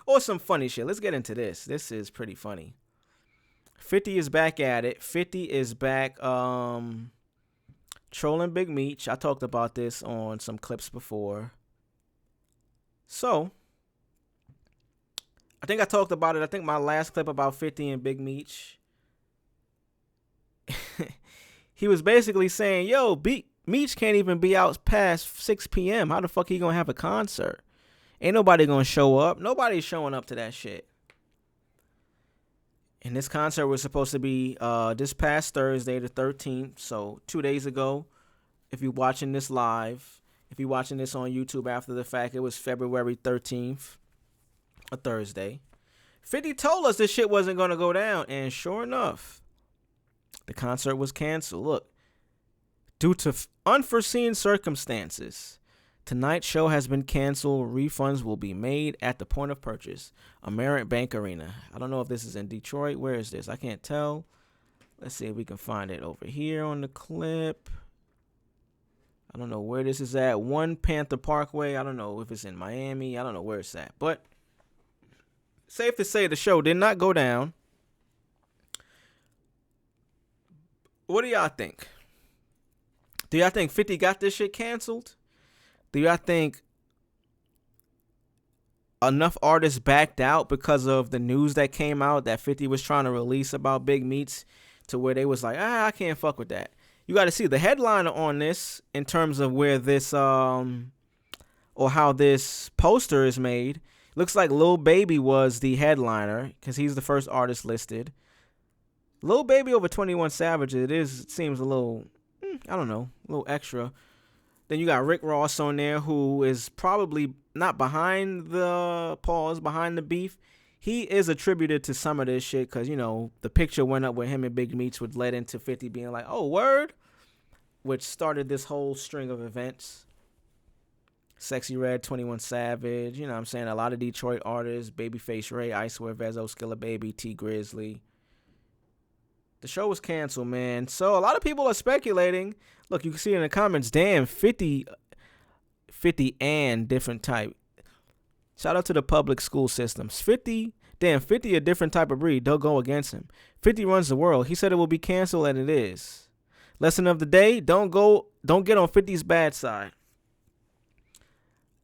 or some funny shit. Let's get into this. This is pretty funny. 50 is back at it. 50 is back trolling Big Meech. I talked about this on some clips before. So, I think I talked about it. I think my last clip about 50 and Big Meech. He was basically saying, yo, Meech can't even be out past 6 p.m. How the fuck he gonna have a concert? Ain't nobody gonna show up. Nobody's showing up to that shit. And this concert was supposed to be this past Thursday, the 13th. So 2 days ago, if you're watching this live, if you're watching this on YouTube after the fact, it was February 13th, a Thursday. 50 told us this shit wasn't going to go down. And sure enough, the concert was canceled. Look, due to unforeseen circumstances, tonight's show has been canceled. Refunds will be made at the point of purchase. Amerit Bank Arena. I don't know if this is in Detroit. Where is this? I can't tell. Let's see if we can find it over here on the clip. I don't know where this is at. One Panther Parkway. I don't know if it's in Miami. I don't know where it's at. But safe to say the show did not go down. What do y'all think? Do y'all think 50 got this shit canceled? Do y'all think enough artists backed out because of the news that came out that 50 was trying to release about Big Meech to where they was like, I can't fuck with that? You got to see the headliner on this in terms of where this or how this poster is made. Looks like Lil Baby was the headliner because he's the first artist listed. Lil Baby over 21 Savage, it seems a little, I don't know, a little extra. Then you got Rick Ross on there, who is probably not behind the beef. He is attributed to some of this shit because, you know, the picture went up with him and Big Meech, which led into 50 being like, oh, word? Which started this whole string of events. Sexy Red, 21 Savage, you know what I'm saying? A lot of Detroit artists, Babyface Ray, Icewear, Vezo, Skilla Baby, T Grizzly. The show was canceled, man. So a lot of people are speculating. Look, you can see in the comments, damn, 50 and different type. Shout out to the public school systems. 50 a different type of breed. Don't go against him. 50 runs the world. He said it will be canceled, and it is. Lesson of the day, don't get on 50's bad side.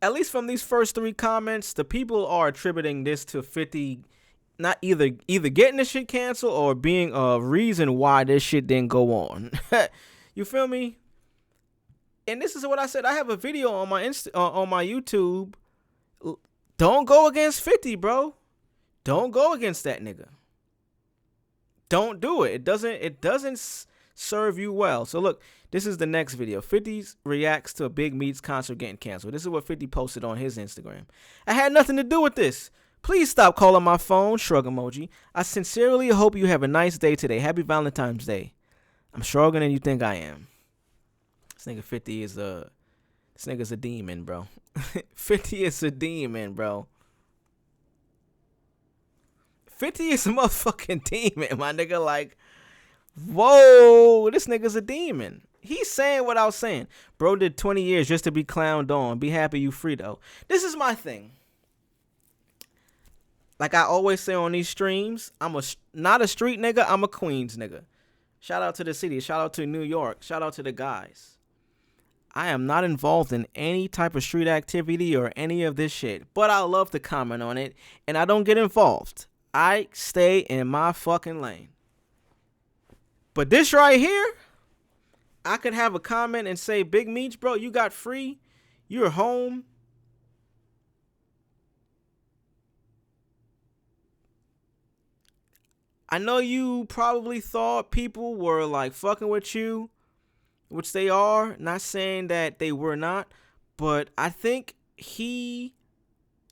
At least from these first 3 comments, the people are attributing this to 50 not either getting this shit canceled or being a reason why this shit didn't go on. You feel me? And this is what I said. I have a video on my on my YouTube. Don't go against 50, bro. Don't go against that nigga. Don't do it. It doesn't serve you well. So look, this is the next video. 50 reacts to a Big Meech concert getting canceled. This is what 50 posted on his Instagram. I had nothing to do with this. Please stop calling my phone. Shrug emoji. I sincerely hope you have a nice day today. Happy Valentine's Day. I'm stronger than you think I am. This nigga 50 is this nigga's a demon, bro. 50 is a demon, bro. 50 is a motherfucking demon, my nigga. Like, whoa, this nigga's a demon. He's saying what I was saying. Bro did 20 years just to be clowned on. Be happy you free, though. This is my thing. Like I always say on these streams, I'm not a street nigga, I'm a Queens nigga. Shout out to the city. Shout out to New York. Shout out to the guys. I am not involved in any type of street activity or any of this shit. But I love to comment on it. And I don't get involved. I stay in my fucking lane. But this right here, I could have a comment and say, Big Meech, bro, you got free. You're home. I know you probably thought people were like fucking with you, which they are. Not saying that they were not, but I think he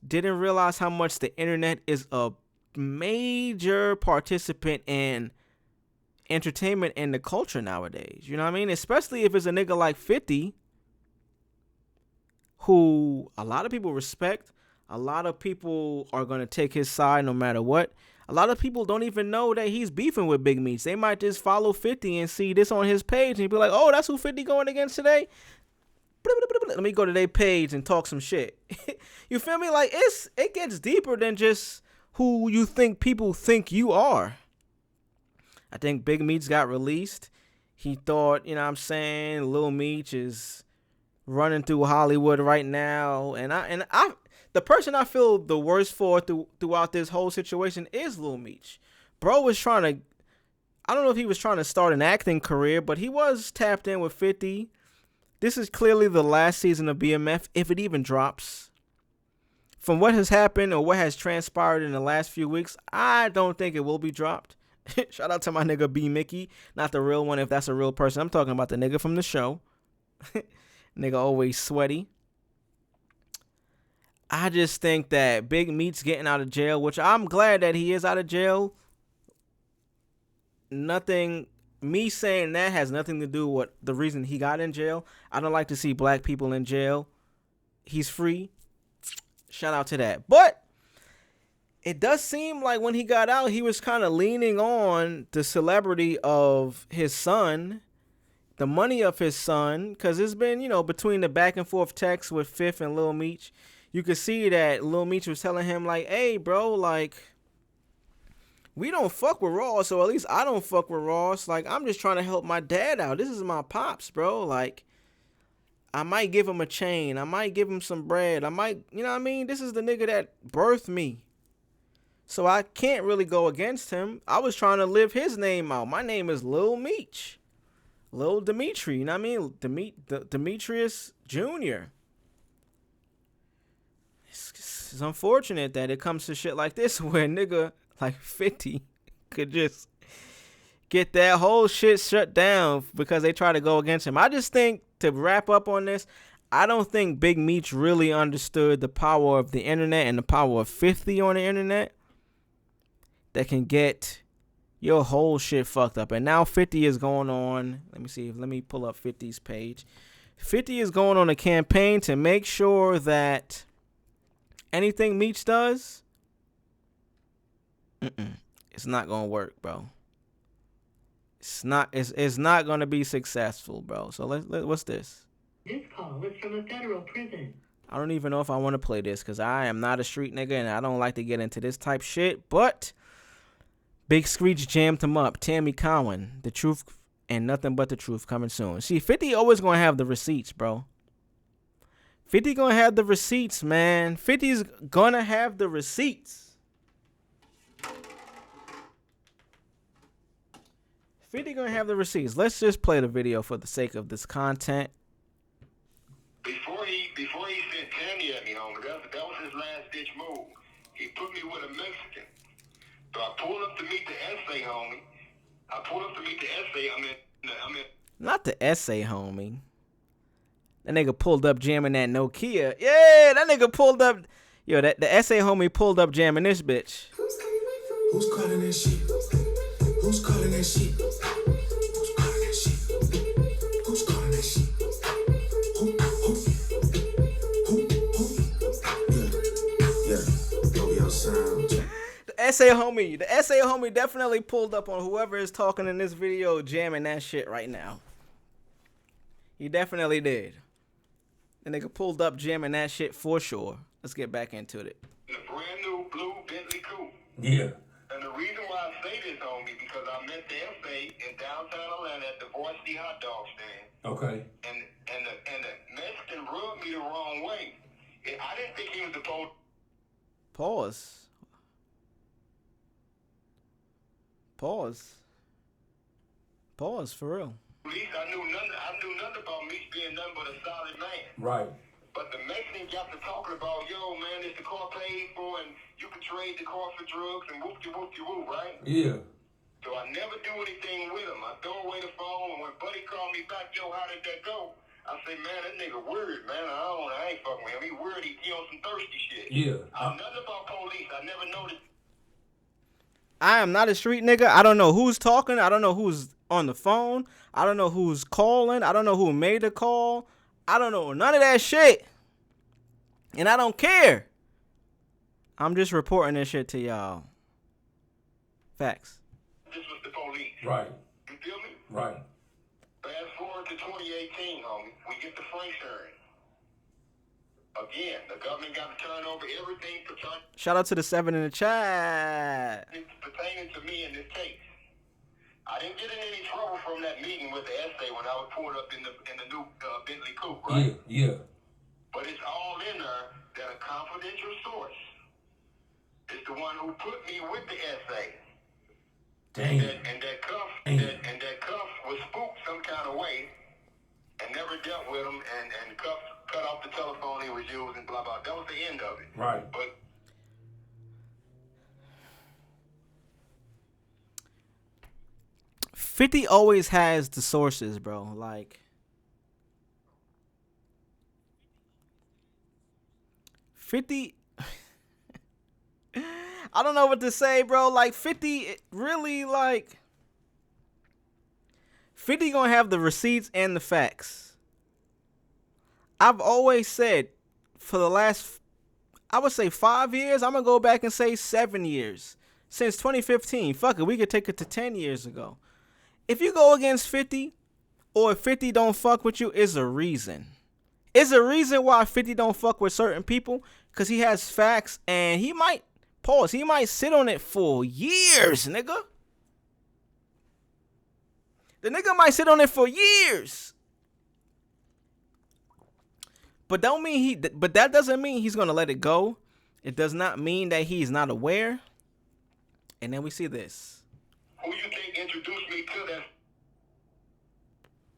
didn't realize how much the internet is a major participant in entertainment and the culture nowadays. You know what I mean? Especially if it's a nigga like 50, who a lot of people respect. A lot of people are going to take his side no matter what. A lot of people don't even know that he's beefing with Big Meech. They might just follow 50 and see this on his page and be like, oh, that's who 50 going against today? Let me go to their page and talk some shit. You feel me? Like it gets deeper than just who you think people think you are. I think Big Meech got released. He thought, you know what I'm saying, Lil Meech is running through Hollywood right now. And I the person I feel the worst for throughout this whole situation is Lil Meech. Bro was trying to, I don't know if he was trying to start an acting career, but he was tapped in with 50. This is clearly the last season of BMF, if it even drops. From what has happened or what has transpired in the last few weeks, I don't think it will be dropped. Shout out to my nigga B Mickey, not the real one if that's a real person. I'm talking about the nigga from the show. Nigga always sweaty. I just think that Big Meech's getting out of jail, which I'm glad that he is out of jail. Me saying that has nothing to do with the reason he got in jail. I don't like to see black people in jail. He's free. Shout out to that. But it does seem like when he got out, he was kind of leaning on the celebrity of his son, the money of his son, because it's been, between the back and forth texts with Fifth and Lil Meech, you could see that Lil Meech was telling him, like, hey, bro, like, we don't fuck with Ross, so at least I don't fuck with Ross. Like, I'm just trying to help my dad out. This is my pops, bro. Like, I might give him a chain. I might give him some bread. I might, you know what I mean? This is the nigga that birthed me. So I can't really go against him. I was trying to live his name out. My name is Lil Meech. Lil Dimitri, you know what I mean? Demetrius Jr. It's unfortunate that it comes to shit like this where a nigga like 50 could just get that whole shit shut down because they try to go against him. I just think, to wrap up on this, I don't think Big Meech really understood the power of the internet and the power of 50 on the internet that can get your whole shit fucked up. And now 50 is going on. Let me pull up 50's page. 50 is going on a campaign to make sure that anything Meech does, it's not gonna work, bro. It's not gonna be successful, bro. So what's this? This call is from a federal prison. I don't even know if I want to play this because I am not a street nigga and I don't like to get into this type shit. But Big Screech jammed him up. Tammy Cowan, The Truth and Nothing But the Truth coming soon. See, 50 always gonna have the receipts, bro. 50 gonna have the receipts, man. 50's gonna have the receipts. 50 gonna have the receipts. Let's just play the video for the sake of this content. Before he sent Tammy at me, homie, that was his last ditch move. He put me with a Mexican. So I pulled up to meet the essay, homie. I'm in. Not the essay, homie. That nigga pulled up jamming that Nokia. Yeah, that nigga pulled up. Yo, the essay homie pulled up jamming this bitch. Who's calling that shit? Who's calling that shit? Who's calling that shit? Who's calling that shit? Who? Yeah. Know your sound. The essay homie definitely pulled up on whoever is talking in this video jamming that shit right now. He definitely did. The nigga pulled up jamming that shit for sure. Let's get back into it. In a brand new blue Bentley coupe. Yeah. And the reason why I say this, homie, because I met the essay in downtown Atlanta at the Varsity Hot Dog stand. Okay. And the Mexican rubbed me the wrong way. I didn't think he was supposed. Pause for real. At least I knew nothing about me being nothing but a solid man. Right. But the Mexican got to talking about, yo, man, is the car paid for and you can trade the car for drugs and whoop-de-whoop-de-whoop, right? Yeah. So I never do anything with him. I throw away the phone, and when Buddy called me back, yo, how did that go? I say, man, that nigga weird, man. I ain't fucking with him. He weird. He on some thirsty shit. Yeah. I know nothing about police. I never noticed. I am not a street nigga. I don't know who's talking. I don't know who's on the phone. I don't know who's calling. I don't know who made the call. I don't know none of that shit. And I don't care. I'm just reporting this shit to y'all. Facts. This was the police. Right. You feel me? Right. Fast forward to 2018, homie. We get the Franks hearing. Again, the government got to turn over everything Shout out to the 7 in the chat. pertaining to me in this case. I didn't get in any trouble from that meeting with the essay when I was pulled up in the new Bentley coupe, right? Yeah. But it's all in there that a confidential source is the one who put me with the essay. Damn. And that Cuff was spooked some kind of way and never dealt with him, and Cuff cut off the telephone he was using, blah blah. That was the end of it. Right. But 50 always has the sources, bro. Like, 50 I don't know what to say, bro. Like, 50 really, like, 50 gonna have the receipts and the facts. I've always said for the last, I would say 5 years, I'm gonna go back and say 7 years. Since 2015. Fuck it, we could take it to 10 years ago. If you go against 50, or if 50 don't fuck with you, is a reason. It's a reason why 50 don't fuck with certain people, because he has facts, and he might, pause, he might sit on it for years, nigga. The nigga might sit on it for years. But that doesn't mean he's gonna let it go. It does not mean that he's not aware. And then we see this. who you think introduced me to that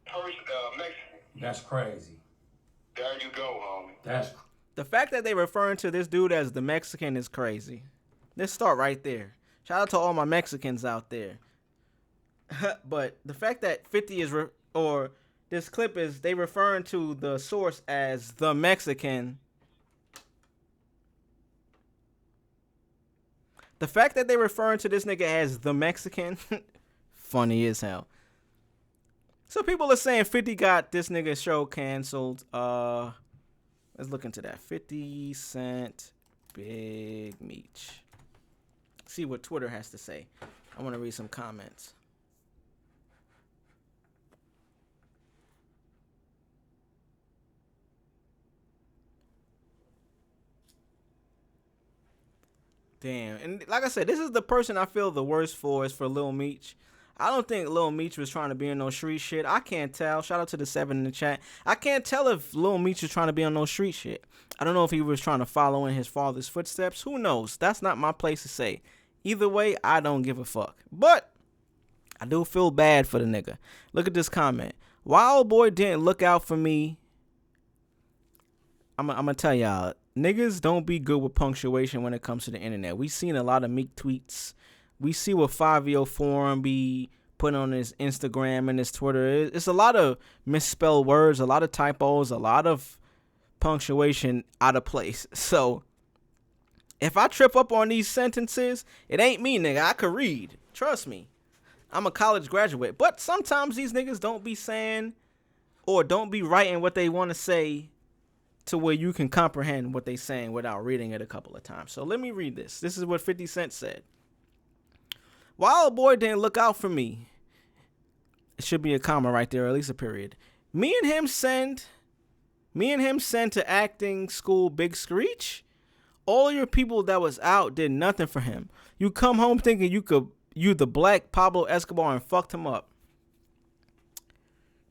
person, Mexican? That's crazy. There you go, homie. The fact that they referring to this dude as the Mexican is crazy. Let's start right there. Shout out to all my Mexicans out there. But the fact that 50 is, or this clip is, they referring to the source as the Mexican. The fact that they referring to this nigga as the Mexican, funny as hell. So people are saying 50 got this nigga show canceled. Let's look into that. 50 Cent, Big Meech. See what Twitter has to say. I want to read some comments. Damn. And like I said, this is the person I feel the worst for, is for Lil Meech. I don't think Lil Meech was trying to be in no street shit. I can't tell. Shout out to the 7 in the chat. I can't tell if Lil Meech was trying to be on no street shit. I don't know if he was trying to follow in his father's footsteps. Who knows? That's not my place to say. Either way, I don't give a fuck. But I do feel bad for the nigga. Look at this comment. Wild boy didn't look out for me. I'm gonna tell y'all, niggas don't be good with punctuation when it comes to the internet. We seen a lot of Meek tweets. We see what 5-Yo Forum be putting on his Instagram and his Twitter. It's a lot of misspelled words, a lot of typos, a lot of punctuation out of place. So if I trip up on these sentences, it ain't me, nigga. I could read. Trust me. I'm a college graduate. But sometimes these niggas don't be saying or don't be writing what they want to say to where you can comprehend what they saying without reading it a couple of times. So let me read this. This is what 50 Cent said. Wild boy didn't look out for me. It should be a comma right there, or at least a period. Me and him send to acting school Big Screech. All your people that was out did nothing for him. You come home thinking you the black Pablo Escobar and fucked him up.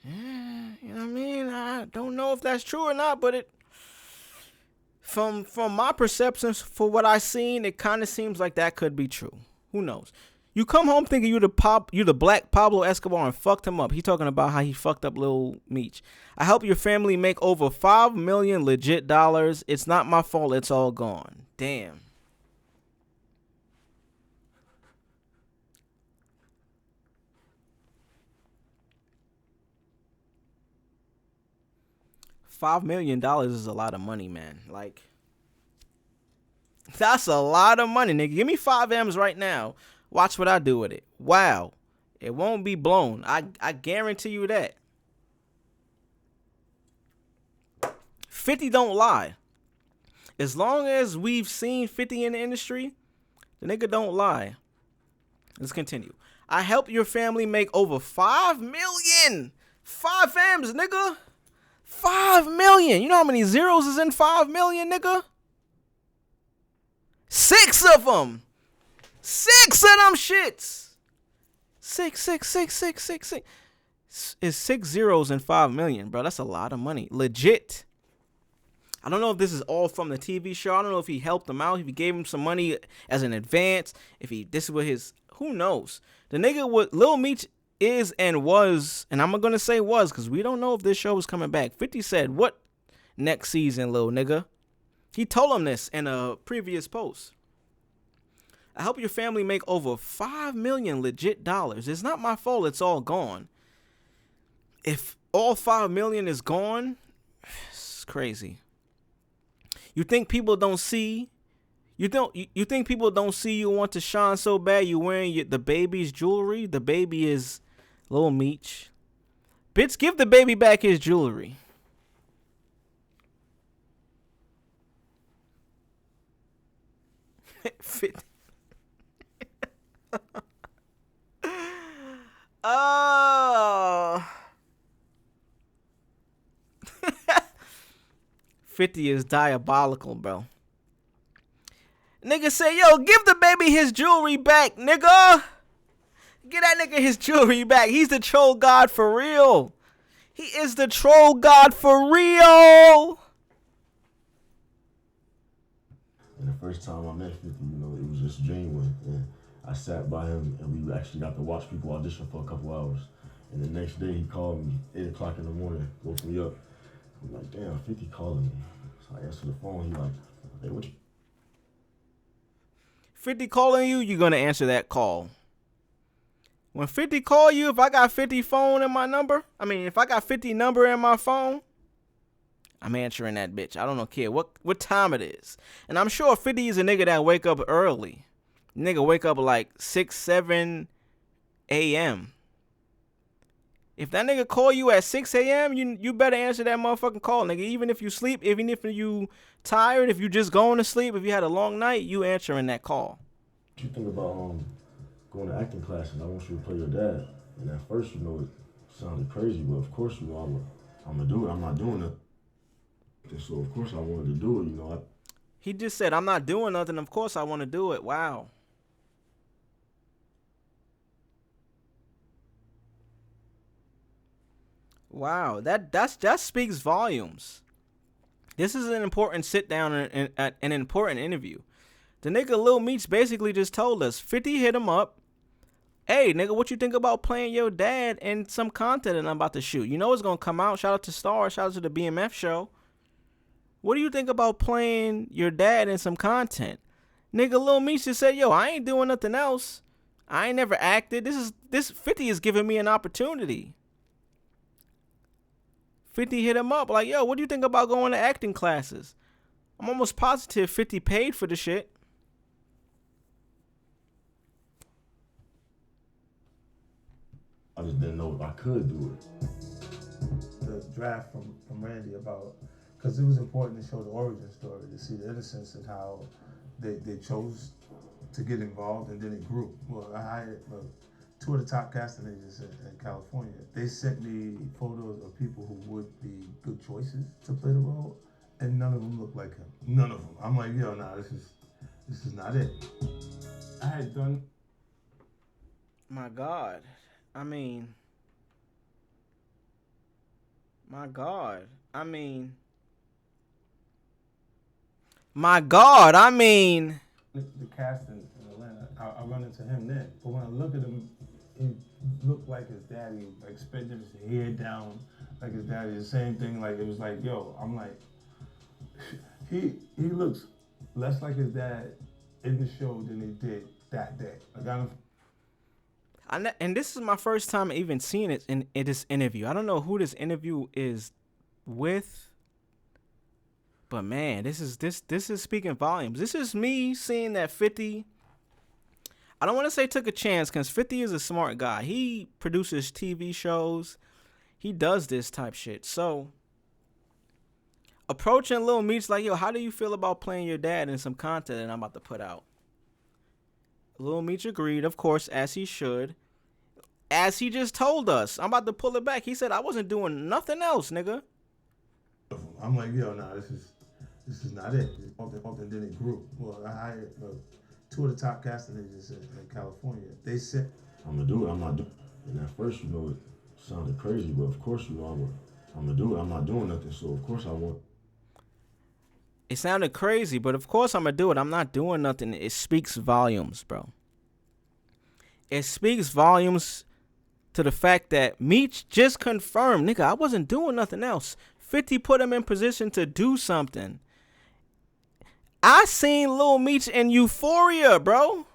Yeah, you know what I mean? I don't know if that's true or not, but it from my perceptions, for what I seen, it kind of seems like that could be true. Who knows? You come home thinking you the black Pablo Escobar and fucked him up. He talking about how he fucked up Lil Meech. I help your family make over $5 million legit dollars. It's not my fault. It's all gone. Damn. $5 million is a lot of money, man. Like, that's a lot of money, nigga. Give me 5 M's right now. Watch what I do with it. Wow. It won't be blown. I guarantee you that. 50 don't lie. As long as we've seen 50 in the industry, the nigga don't lie. Let's continue. I help your family make over $5 million 5 M's, nigga. 5 million. You know how many zeros is in 5 million, nigga? 6 of them. 6 of them shits. 6. It's 6 zeros in 5 million, bro. That's a lot of money. Legit. I don't know if this is all from the TV show. I don't know if he helped him out. If he gave him some money as an advance. This is what his, who knows? The nigga with Lil Meech is and was, and I'm going to say was, because we don't know if this show is coming back. 50 said, what next season, little nigga? He told him this in a previous post. I help your family make over 5 million legit dollars. It's not my fault it's all gone. If all 5 million is gone, it's crazy. You think people don't see? You think people don't see you want to shine so bad you wearing the baby's jewelry? The baby is Lil Meech. Bitch, give the baby back his jewelry. Oh. 50 is diabolical, bro. Nigga say, yo, give the baby his jewelry back, nigga. Get that nigga his jewelry back. He's the troll god for real. He is the troll god for real. And the first time I met 50, it was just genuine. And I sat by him and we actually got to watch people audition for a couple hours. And the next day he called me, 8 o'clock in the morning, woke me up. I'm like, damn, 50 calling me. So I answered the phone, he like, hey, what you? 50 calling you, you're going to answer that call. When 50 call you, if I got 50 phone in my number, if I got 50 number in my phone, I'm answering that bitch. I don't care what time it is. And I'm sure 50 is a nigga that wake up early. Nigga wake up like 6, 7 a.m. If that nigga call you at 6 a.m., you better answer that motherfucking call, nigga. Even if you sleep, even if you tired, if you just going to sleep, if you had a long night, you answering that call. What you think about going to acting classes? I want you to play your dad. And at first, it sounded crazy, but of course, I'm going to do it. I'm not doing it. And so, of course, I wanted to do it, He just said, I'm not doing nothing. Of course, I want to do it. Wow. Wow, that speaks volumes. This is an important sit down and an important interview. The nigga Lil Meech basically just told us 50 hit him up. Hey, nigga, what you think about playing your dad in some content that I'm about to shoot? You know it's gonna come out. Shout out to Star. Shout out to the BMF show. What do you think about playing your dad in some content? Nigga Lil Meech just said, yo, I ain't doing nothing else. I ain't never acted. This 50 is giving me an opportunity. 50 hit him up like, yo, what do you think about going to acting classes? I'm almost positive 50 paid for the shit. I just didn't know if I could do it. The draft from Randy about, because it was important to show the origin story, to see the innocence and how they chose to get involved and then it grew. Well, I hired 2 of the top casting agents in California. They sent me photos of people who would be good choices to play the role, and none of them looked like him. None of them. I'm like, yo, nah, this is not it. I had done. My God. My God. The casting in Atlanta, I run into him then. But when I look at him, he looked like his daddy, like spending his hair down like his daddy. The same thing, like it was like, yo, I'm like, he looks less like his dad in the show than he did that day. And this is my first time even seeing it in this interview. I don't know who this interview is with, but man, this is speaking volumes. This is me seeing that 50. I don't want to say took a chance because 50 is a smart guy. He produces TV shows. He does this type shit. So approaching Lil Meech like, yo, how do you feel about playing your dad in some content that I'm about to put out? Lil Meech agreed, of course, as he should. as he just told us, I'm about to pull it back. He said I wasn't doing nothing else, nigga. I'm like, yo, nah, this is not it. And then it grew. Well, I hired 2 of the top casting agents in California. They said, I'm gonna do it. I'm not doing. And at first, you know, it sounded crazy, but of course, you know, I'm gonna do it. I'm not doing nothing, so of course I want. It sounded crazy, but of course I'm gonna do it. I'm not doing nothing. It speaks volumes, bro. It speaks volumes to the fact that Meech just confirmed, nigga, I wasn't doing nothing else. 50 put him in position to do something. I seen Lil Meech in Euphoria, bro.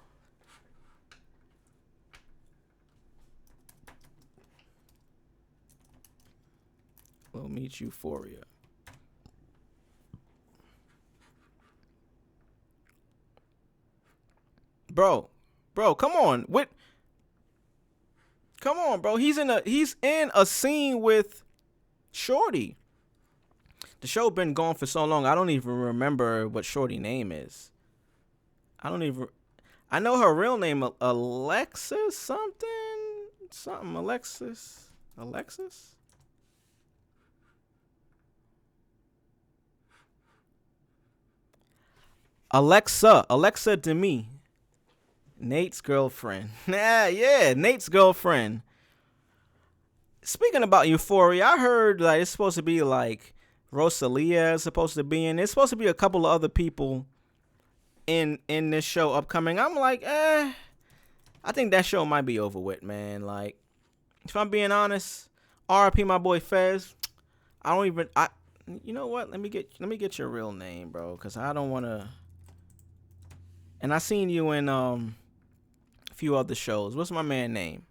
Lil Meech Euphoria. Bro, come on. Come on, bro. He's in a scene with Shorty. The show been gone for so long, I don't even remember what Shorty name is. I know her real name, Alexis something. Alexis. Alexa Demi. Nate's girlfriend. Yeah, Nate's girlfriend. Speaking about Euphoria, I heard like it's supposed to be like Rosalia is supposed to be in. There's supposed to be a couple of other people in this show upcoming. I'm like, I think that show might be over with, man. Like, if I'm being honest, RIP my boy Fez. You know what? Let me get your real name, bro, cuz I don't want to. And I seen you in a few other shows. What's my man name?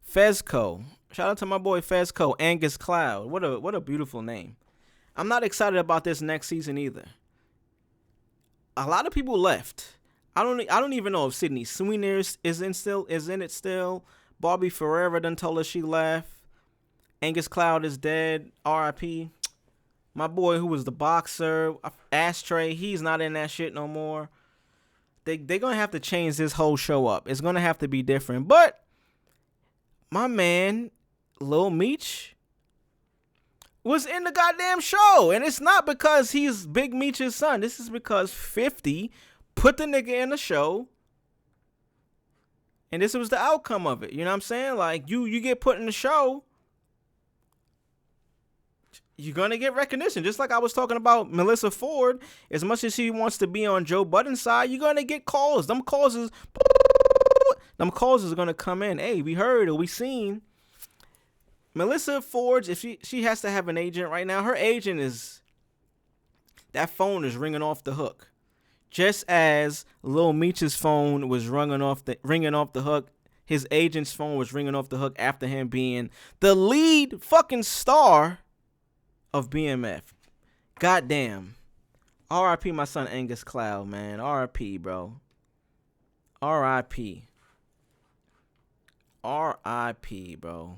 Fezco. Shout out to my boy Fezco, Angus Cloud. What a beautiful name. I'm not excited about this next season either. A lot of people left. I don't even know if Sydney Sweeney is in it still. Barbie Ferreira done told us she left. Angus Cloud is dead. R.I.P. My boy who was the boxer, Ashtray, he's not in that shit no more. They're gonna have to change this whole show up. It's gonna have to be different. But my man, Lil Meech, was in the goddamn show. And it's not because he's Big Meech's son. This is because 50 put the nigga in the show. And this was the outcome of it. You know what I'm saying? Like, you get put in the show, you're going to get recognition. Just like I was talking about Melissa Ford. As much as she wants to be on Joe Budden's side, you're going to get calls. Them calls is going to come in. Hey, we heard or we seen. Melissa Ford, if she has to have an agent right now, her agent is, that phone is ringing off the hook. Just as Lil Meech's phone was ringing off the hook, his agent's phone was ringing off the hook after him being the lead fucking star of BMF. Goddamn. R.I.P. my son Angus Cloud, man. R.I.P. bro. R.I.P. R.I.P. bro.